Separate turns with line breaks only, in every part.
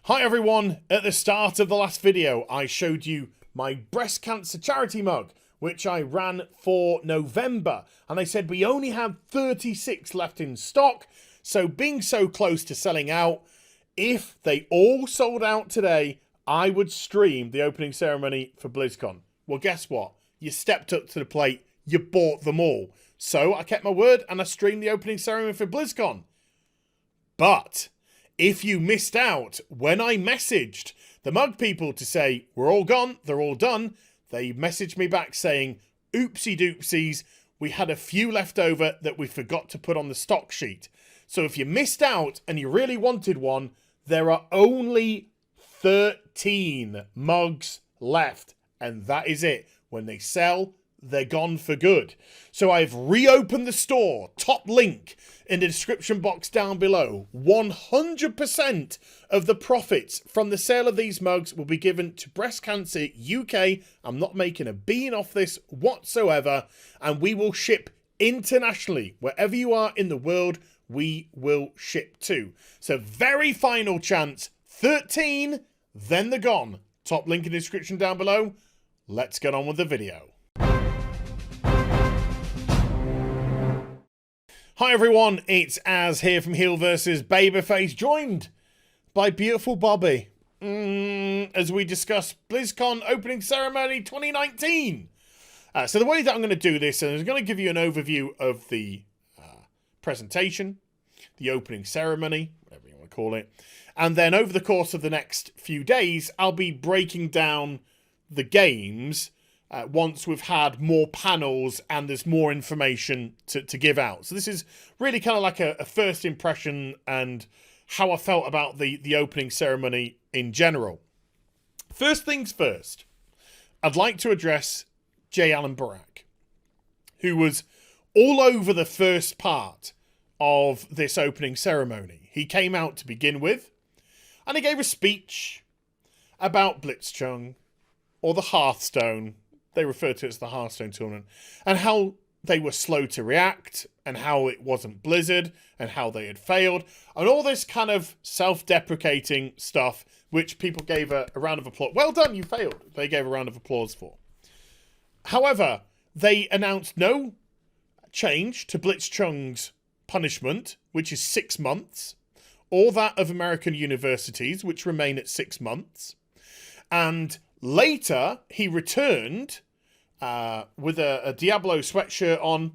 Hi everyone, at the start of the last video I showed you my breast cancer charity mug which I ran for November, and I said we only had 36 left in stock, so being so close to selling out, if they all sold out today I would stream the opening ceremony for BLIZZCON. Well, guess what? You stepped up to the plate, you bought them all. So I kept my word and I streamed the opening ceremony for BLIZZCON. But if you missed out when I messaged the mug people to say, we're all gone, they're all done, they messaged me back saying, oopsie doopsies, we had a few left over that we forgot to put on the stock sheet. So if you missed out and you really wanted one, there are only 13 mugs left. And that is it. When they sell, they're gone for good. So I've reopened the store, top link in the description box down below. 100% of the profits from the sale of these mugs will be given to Breast Cancer UK. I'm not making a bean off this whatsoever, and we will ship internationally. Wherever you are in the world, we will ship to. So very final chance, 13, then they're gone. Top link in the description down below. Let's get on with the video. Hi everyone, it's Az here from HeelvsBabyface, joined by beautiful Bobby as we discuss BLIZZCON opening ceremony 2019. So the way that I'm going to do this is I'm going to give you an overview of the presentation, the opening ceremony, whatever you want to call it, and then over the course of the next few days I'll be breaking down the games once we've had more panels and there's more information to give out. So this is really kind of like a first impression and how I felt about the opening ceremony in general. First things first, I'd like to address J. Allen Brack, who was all over the first part of this opening ceremony. He came out to begin with, and he gave a speech about BLIZZCON, or the Hearthstone. They refer to it as the Hearthstone tournament, and how they were slow to react, and how it wasn't Blizzard, and how they had failed, and all this kind of self-deprecating stuff, which people gave a round of applause. Well done, you failed. They gave a round of applause for. However, they announced no change to BLIZZCON's punishment, which is 6 months, or that of American universities, which remain at 6 months. And later, he returned with a Diablo sweatshirt on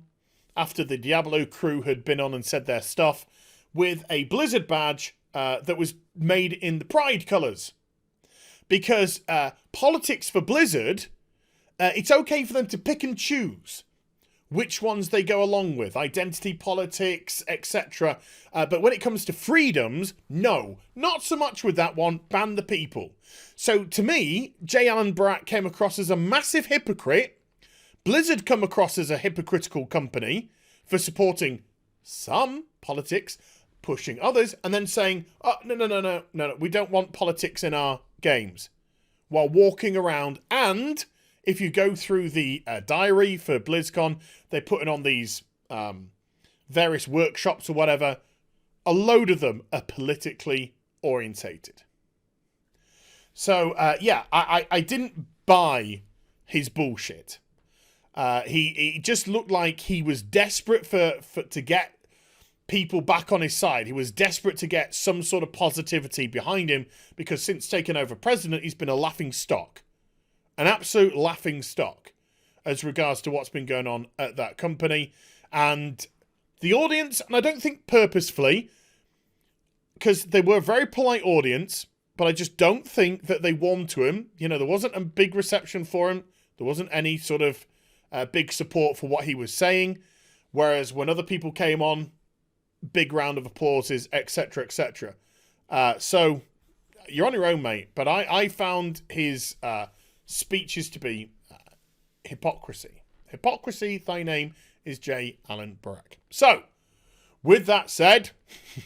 after the Diablo crew had been on and said their stuff, with a Blizzard badge that was made in the Pride colours. Because politics for Blizzard, it's okay for them to pick and choose which ones they go along with, identity politics, etc. But when it comes to freedoms, no, not so much with that one, ban the people. So to me, J. Allen Brack came across as a massive hypocrite. Blizzard come across as a hypocritical company for supporting some politics, pushing others, and then saying, oh, no, we don't want politics in our games. While walking around, and if you go through the diary for BLIZZCON, they're putting on these various workshops or whatever. A load of them are politically orientated. So, yeah, I didn't buy his bullshit. He just looked like he was desperate to get people back on his side. He was desperate to get some sort of positivity behind him, because since taking over president, he's been a laughing stock. An absolute laughing stock as regards to what's been going on at that company. And the audience, and I don't think purposefully, because they were a very polite audience, but I just don't think that they warmed to him. You know, there wasn't a big reception for him. There wasn't any sort of big support for what he was saying. Whereas when other people came on, big round of applauses, etc., etc. So you're on your own, mate. But I found his speeches to be hypocrisy. Hypocrisy, thy name is J. Allen Brack. So, with that said,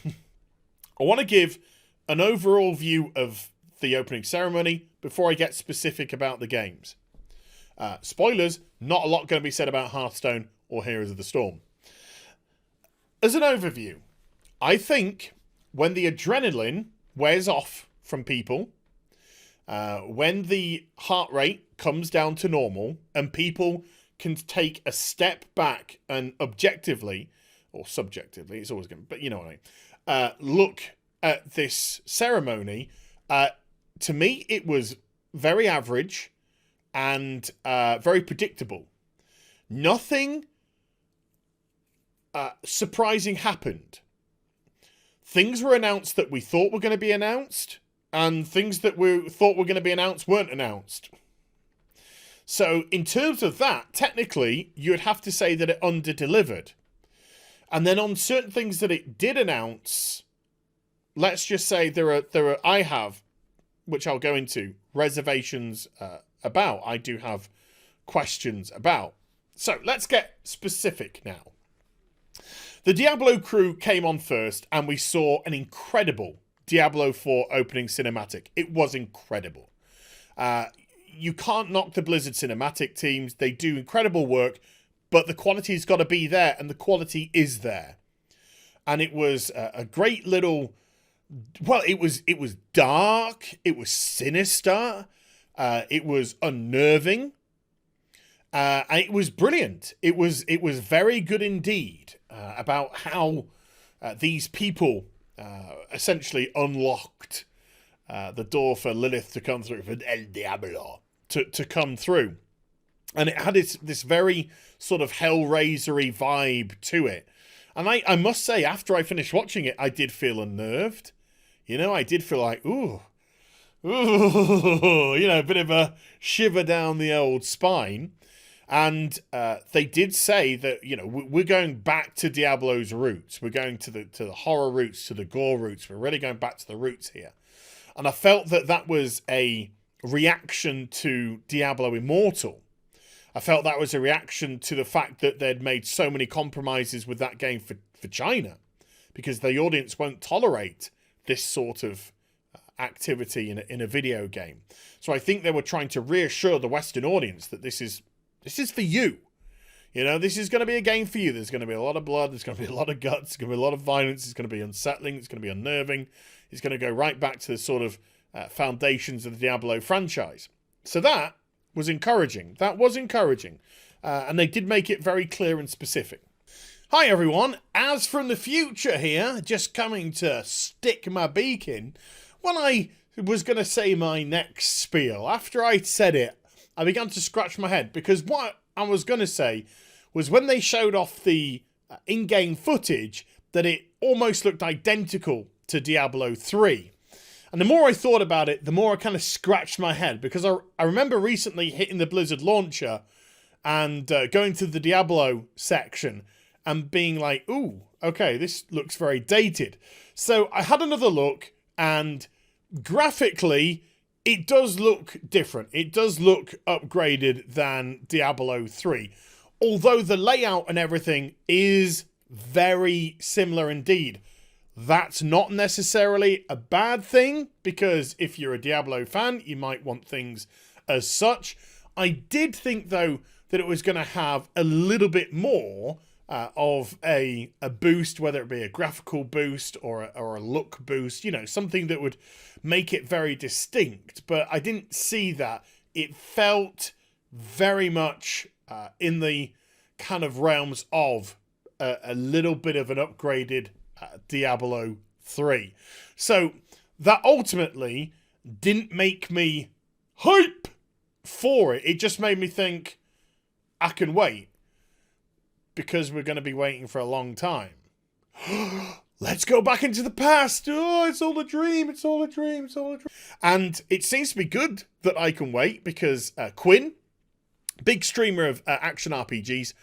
I want to give an overall view of the opening ceremony before I get specific about the games. Spoilers, not a lot going to be said about Hearthstone or Heroes of the Storm. As an overview, I think when the adrenaline wears off from people. When the heart rate comes down to normal and people can take a step back and objectively, or subjectively, it's always going to, but you know what I mean, look at this ceremony, to me, it was very average and very predictable. Nothing surprising happened. Things were announced that we thought were going to be announced, and things that we thought were going to be announced weren't announced. So in terms of that, technically, you would have to say that it under-delivered. And then on certain things that it did announce, let's just say I have, which I'll go into, reservations about. I do have questions about. So let's get specific now. The Diablo crew came on first, and we saw an incredible Diablo 4 opening cinematic. It was incredible. You can't knock the Blizzard cinematic teams. They do incredible work, but the quality's got to be there, and the quality is there. And it was a great little... Well, it was dark. It was sinister. It was unnerving. And it was brilliant. It was very good indeed about how these people essentially unlocked the door for Lilith to come through, for El Diablo to come through. And it had this very sort of Hellraiser-y vibe to it. And I must say, after I finished watching it, I did feel unnerved. You know, I did feel like, ooh, you know, a bit of a shiver down the old spine. And they did say that, you know, we're going back to Diablo's roots. We're going to the horror roots, to the gore roots. We're really going back to the roots here. And I felt that was a reaction to Diablo Immortal. I felt that was a reaction to the fact that they'd made so many compromises with that game for China, because the audience won't tolerate this sort of activity in a video game. So I think they were trying to reassure the Western audience that this is for you. You know, this is going to be a game for you. There's going to be a lot of blood. There's going to be a lot of guts. There's going to be a lot of violence. It's going to be unsettling. It's going to be unnerving. It's going to go right back to the sort of foundations of the Diablo franchise. So that was encouraging. That was encouraging. And they did make it very clear and specific. Hi everyone, as from the future here, just coming to stick my beak in. When I was going to say my next spiel, after I'd said it, I began to scratch my head, because what I was going to say was when they showed off the in-game footage, that it almost looked identical to Diablo 3. And the more I thought about it, the more I kind of scratched my head, because I remember recently hitting the Blizzard launcher and going to the Diablo section and being like, ooh, okay, this looks very dated. So I had another look, and graphically, it does look different. It does look upgraded than Diablo 3. Although the layout and everything is very similar indeed. That's not necessarily a bad thing, because if you're a Diablo fan, you might want things as such. I did think, though, that it was going to have a little bit more of a boost, whether it be a graphical boost or a look boost, you know, something that would make it very distinct. But I didn't see that. It felt very much in the kind of realms of a little bit of an upgraded Diablo 3. So that ultimately didn't make me hype for it. It just made me think, I can wait, because we're going to be waiting for a long time. Let's go back into the past. Oh, it's all a dream. It's all a dream. It's all a dream. And it seems to be good that I can wait, because Quinn, big streamer of action RPGs,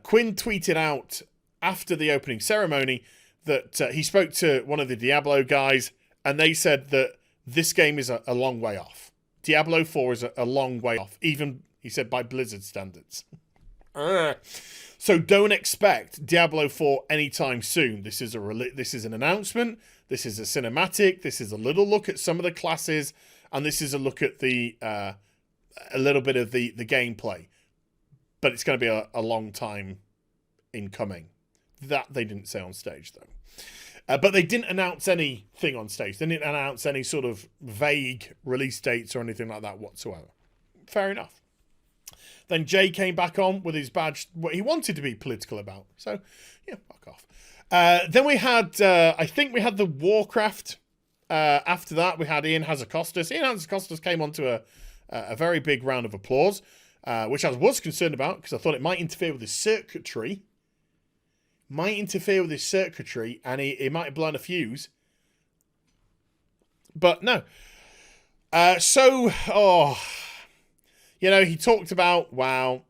Quinn tweeted out after the opening ceremony that he spoke to one of the Diablo guys, and they said that this game is a long way off. Diablo 4 is a long way off, even, he said, by Blizzard standards. So don't expect Diablo 4 anytime soon. This is an announcement. This is a cinematic. This is a little look at some of the classes, and this is a look at the a little bit of the gameplay. But it's going to be a long time in coming. That they didn't say on stage, though. But they didn't announce anything on stage. They didn't announce any sort of vague release dates or anything like that whatsoever. Fair enough. Then Jay came back on with his badge, what he wanted to be political about. So, yeah, fuck off. Then we had, I think we had the Warcraft. After that, we had Ian Hazakostas. Ian Hazakostas came on to a very big round of applause, which I was concerned about because I thought it might interfere with his circuitry. And he might have blown a fuse. But no. He talked about WoW,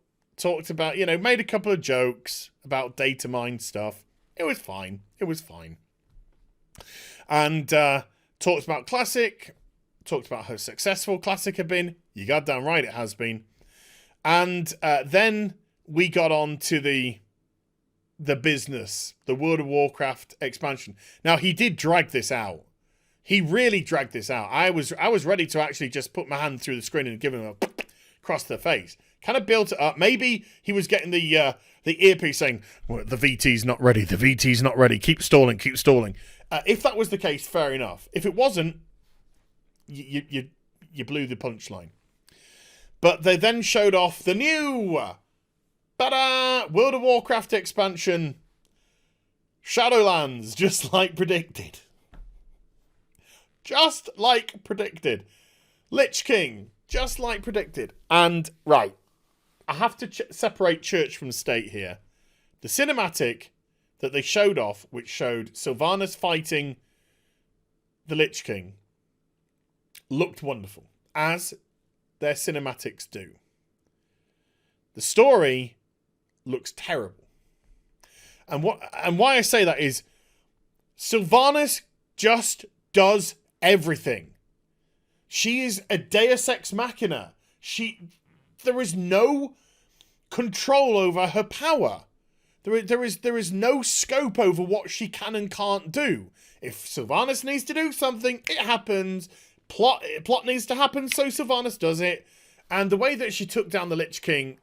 made a couple of jokes about data mine stuff. It was fine. And talked about Classic, talked about how successful Classic had been. You goddamn right it has been. And then we got on to the business, the World of Warcraft expansion. Now, he did drag this out. He really dragged this out. I was ready to actually just put my hand through the screen and give him a across the face. Kind of built it up. Maybe he was getting the earpiece saying, well, the VT's not ready. The VT's not ready. Keep stalling. If that was the case, fair enough. If it wasn't, you blew the punchline. But they then showed off the new World of Warcraft expansion, Shadowlands, just like predicted. Lich King, just like predicted. And, right, I have to separate church from state here. The cinematic that they showed off, which showed Sylvanas fighting the Lich King, looked wonderful, as their cinematics do. The story looks terrible. And why I say that is Sylvanas just does everything. She is a deus ex machina. There is no control over her power. There is no scope over what she can and can't do. If Sylvanas needs to do something, it happens. Plot needs to happen, so Sylvanas does it. And the way that she took down the Lich King,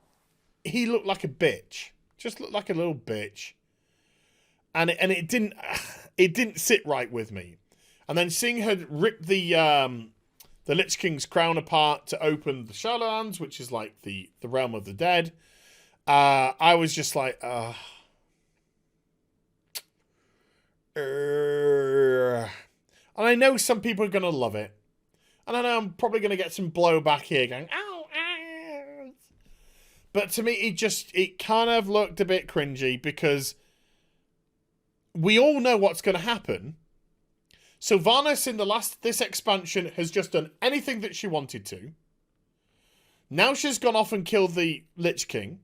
he looked like a bitch. Just looked like a little bitch. And it didn't sit right with me. And then seeing her rip the Lich King's crown apart to open the Shadowlands, which is like the realm of the dead, I was just like, and I know some people are going to love it. And I know I'm probably going to get some blowback here going, ow, ow. But to me, it kind of looked a bit cringy because we all know what's going to happen. Sylvanas in this expansion has just done anything that she wanted to. Now she's gone off and killed the Lich King,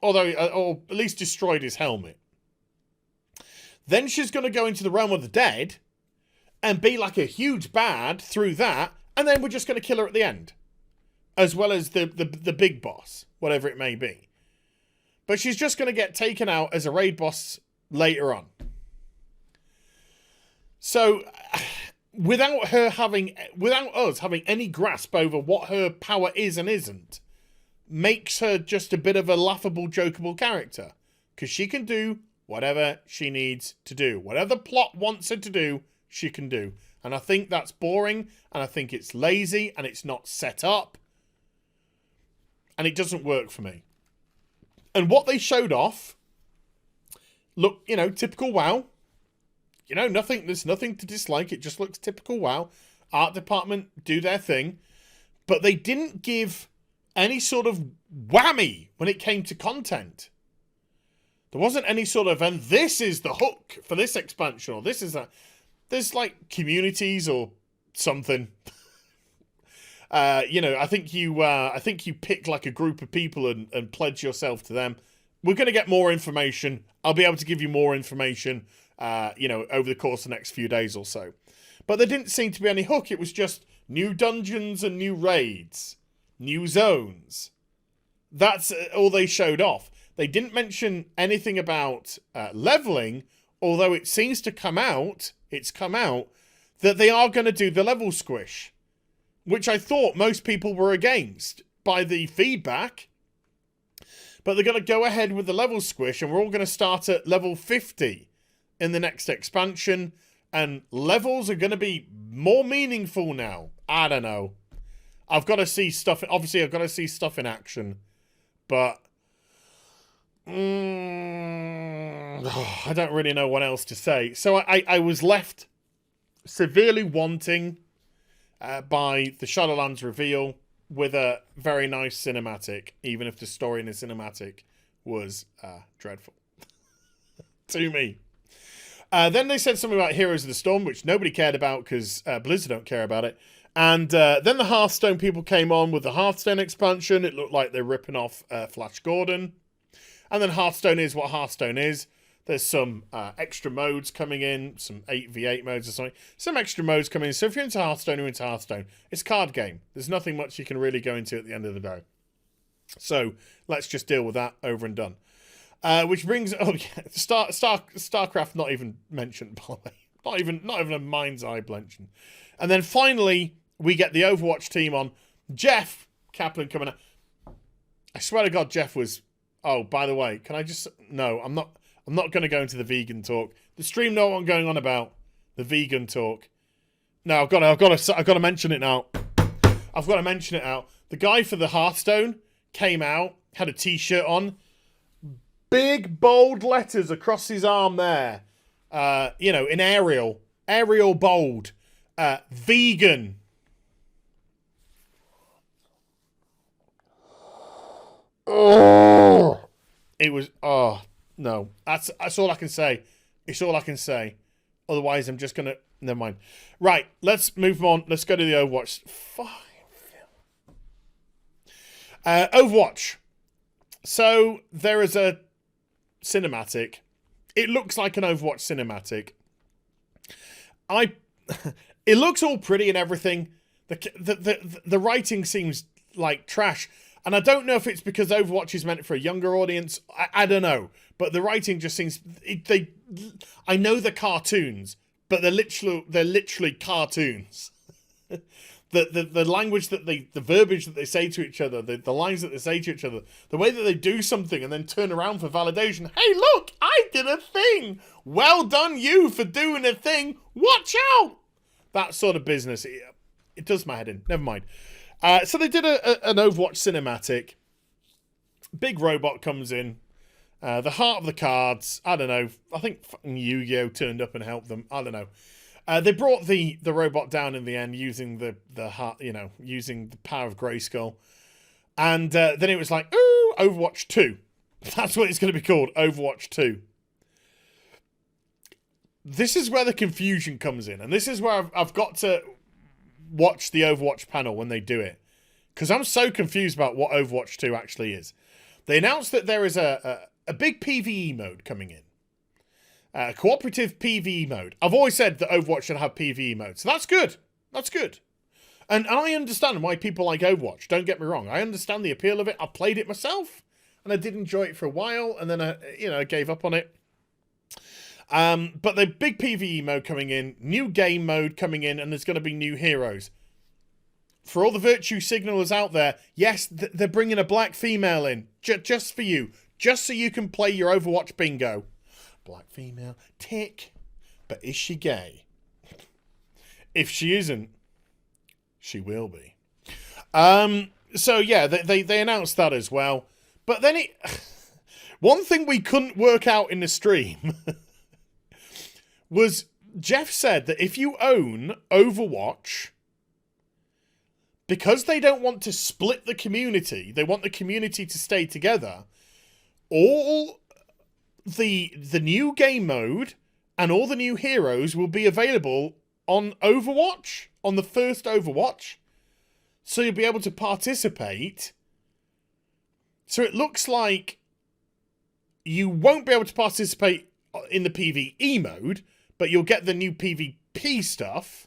or at least destroyed his helmet. Then she's going to go into the realm of the dead and be like a huge bad through that, and then we're just going to kill her at the end, as well as the big boss, whatever it may be. But she's just going to get taken out as a raid boss later on. So, without us having any grasp over what her power is and isn't, makes her just a bit of a laughable, jokeable character. Because she can do whatever she needs to do. Whatever the plot wants her to do, she can do. And I think that's boring, and I think it's lazy, and it's not set up. And it doesn't work for me. And what they showed off, look, typical WoW. There's nothing to dislike. It just looks typical WoW. Art department do their thing. But they didn't give any sort of whammy when it came to content. There wasn't any sort of, and this is the hook for this expansion, or this is that. There's like communities or something. I think you pick like a group of people and pledge yourself to them. We're going to get more information. I'll be able to give you more information over the course of the next few days or so. But there didn't seem to be any hook. It was just new dungeons and new raids, new zones. That's all they showed off. They didn't mention anything about leveling, although it seems to come out that they are going to do the level squish, which I thought most people were against by the feedback. But they're going to go ahead with the level squish, and we're all going to start at level 50 in the next expansion, and levels are going to be more meaningful now. I don't know. I've got to see stuff. Obviously, I've got to see stuff in action, but I don't really know what else to say. So I was left severely wanting by the Shadowlands reveal with a very nice cinematic, even if the story in the cinematic was dreadful to me. Then they said something about Heroes of the Storm, which nobody cared about because Blizzard don't care about it. And then the Hearthstone people came on with the Hearthstone expansion. It looked like they're ripping off Flash Gordon. And then Hearthstone is what Hearthstone is. There's some extra modes coming in, some 8v8 modes or something. Some extra modes coming in. So if you're into Hearthstone, you're into Hearthstone. It's a card game. There's nothing much you can really go into at the end of the day. So let's just deal with that, over and done. Which brings, oh yeah, StarCraft not even mentioned, by the way. Not even a mind's eye mention. And then finally, we get the Overwatch team on. Jeff Kaplan coming out. I swear to God, Jeff was, oh, by the way, can I just, no, I'm not going to go into the vegan talk. The stream know what I'm going on about. The vegan talk. No, I've got to mention it now. I've got to mention it now. The guy for the Hearthstone came out, had a t-shirt on. Big, bold letters across his arm there. In Arial. Arial bold. Vegan. Oh. It was, oh, no. That's all I can say. It's all I can say. Otherwise, I'm just going to, never mind. Right, let's move on. Let's go to the Overwatch. Fine. Overwatch. So, there is a cinematic. It looks like an Overwatch cinematic. It looks all pretty and everything. The writing seems like trash. And I don't know if it's because Overwatch is meant for a younger audience. I don't know. But the writing just seems... I know they're cartoons, but they're literally cartoons. The language that the verbiage that they say to each other, the lines that they say to each other, the way that they do something and then turn around for validation. Hey, look, I did a thing. Well done, you, for doing a thing. Watch out. That sort of business. It does my head in. Never mind. So they did an Overwatch cinematic. Big robot comes in. The heart of the cards. I don't know. I think fucking Yu-Gi-Oh turned up and helped them. I don't know. They brought the robot down in the end using the heart, using the power of Grayskull. And then it was like, ooh, Overwatch 2. That's what it's going to be called, Overwatch 2. This is where the confusion comes in. And this is where I've got to watch the Overwatch panel when they do it. Because I'm so confused about what Overwatch 2 actually is. They announced that there is a big PvE mode coming in. Cooperative PvE mode. I've always said that Overwatch should have PvE mode. So that's good. That's good. And I understand why people like Overwatch. Don't get me wrong. I understand the appeal of it. I played it myself. And I did enjoy it for a while. And then I gave up on it. But the big PvE mode coming in. New game mode coming in. And there's going to be new heroes. For all the virtue signalers out there, yes, they're bringing a black female in. Just for you. Just so you can play your Overwatch bingo. Black female. Tick. But is she gay? If she isn't, she will be. So, yeah, they announced that as well. But then one thing we couldn't work out in the stream was Jeff said that if you own Overwatch... Because they don't want to split the community, they want the community to stay together, all the new game mode and all the new heroes will be available on Overwatch, on the first Overwatch. So you'll be able to participate. So it looks like you won't be able to participate in the PvE mode, but you'll get the new PvP stuff.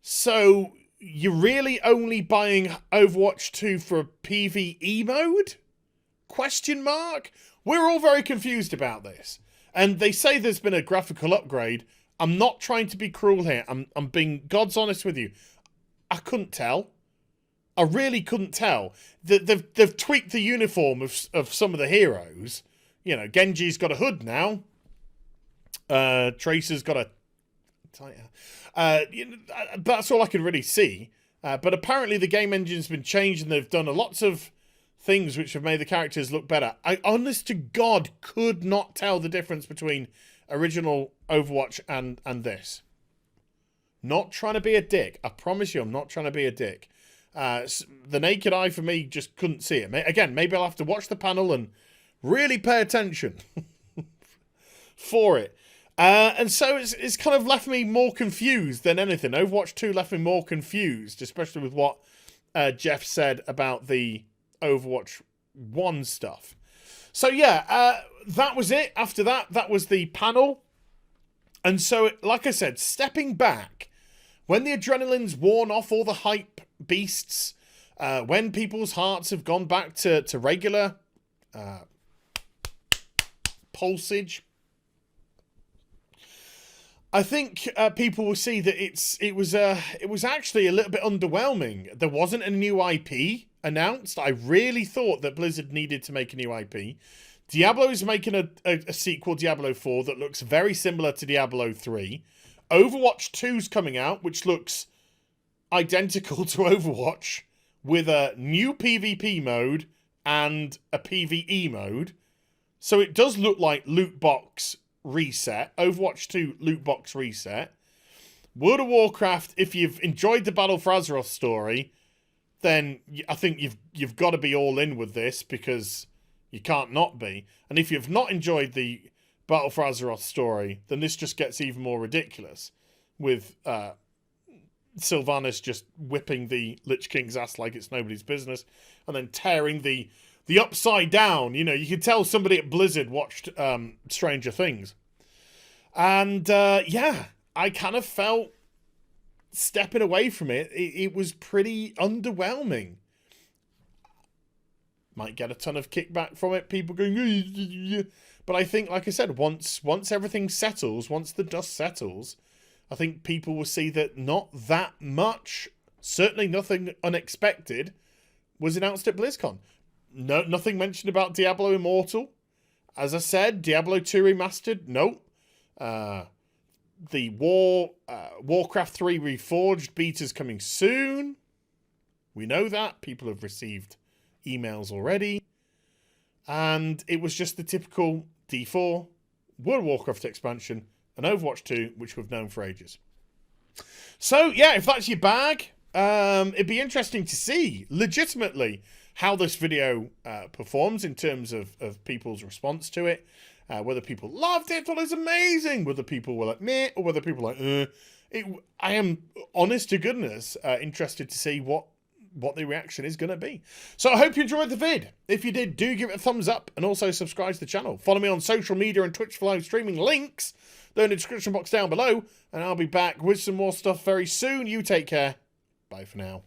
So... You're really only buying Overwatch 2 for a PvE mode? Question mark? We're all very confused about this. And they say there's been a graphical upgrade. I'm not trying to be cruel here. I'm being God's honest with you. I couldn't tell. I really couldn't tell. They've tweaked the uniform of some of the heroes. You know, Genji's got a hood now. Tracer's got a that's all I can really see. But apparently the game engine's been changed and they've done lots of things which have made the characters look better. I, honest to God, could not tell the difference between original Overwatch and this. Not trying to be a dick. I promise you I'm not trying to be a dick. The naked eye for me just couldn't see it. Again, maybe I'll have to watch the panel and really pay attention for it. And so it's kind of left me more confused than anything. Overwatch 2 left me more confused, especially with what Jeff said about the Overwatch 1 stuff. So yeah, that was it. After that, that was the panel. And so, like I said, stepping back, when the adrenaline's worn off all the hype beasts, when people's hearts have gone back to regular pulsage, I think people will see that it was actually a little bit underwhelming. There wasn't a new IP announced. I really thought that Blizzard needed to make a new IP. Diablo is making a sequel, Diablo 4, that looks very similar to Diablo 3. Overwatch 2's coming out, which looks identical to Overwatch, with a new PvP mode and a PvE mode. So it does look like loot box reset. Overwatch 2 loot box reset. World of Warcraft, if you've enjoyed the Battle for Azeroth story, then I think you've got to be all in with this, because you can't not be. And if you've not enjoyed the Battle for Azeroth story, then this just gets even more ridiculous, with Sylvanas just whipping the Lich King's ass like it's nobody's business, and then tearing the upside down. You know, you could tell somebody at Blizzard watched Stranger Things. And yeah, I kind of felt, stepping away from it, it was pretty underwhelming. Might get a ton of kickback from it, people going, but I think, like I said, once everything settles, once the dust settles, I think people will see that not that much, certainly nothing unexpected, was announced at BlizzCon. No, nothing mentioned about Diablo Immortal. As I said, Diablo 2 Remastered, nope. The Warcraft 3 Reforged beta's coming soon. We know that. People have received emails already. And it was just the typical D4, World of Warcraft expansion, and Overwatch 2, which we've known for ages. So, yeah, if that's your bag, it'd be interesting to see, legitimately, how this video performs in terms of people's response to it. Whether people loved it, thought it was amazing, whether people were like, meh, or whether people were like, I am, honest to goodness, interested to see what the reaction is going to be. So I hope you enjoyed the vid. If you did, do give it a thumbs up, and also subscribe to the channel. Follow me on social media and Twitch for live streaming. Links they're in the description box down below, and I'll be back with some more stuff very soon. You take care. Bye for now.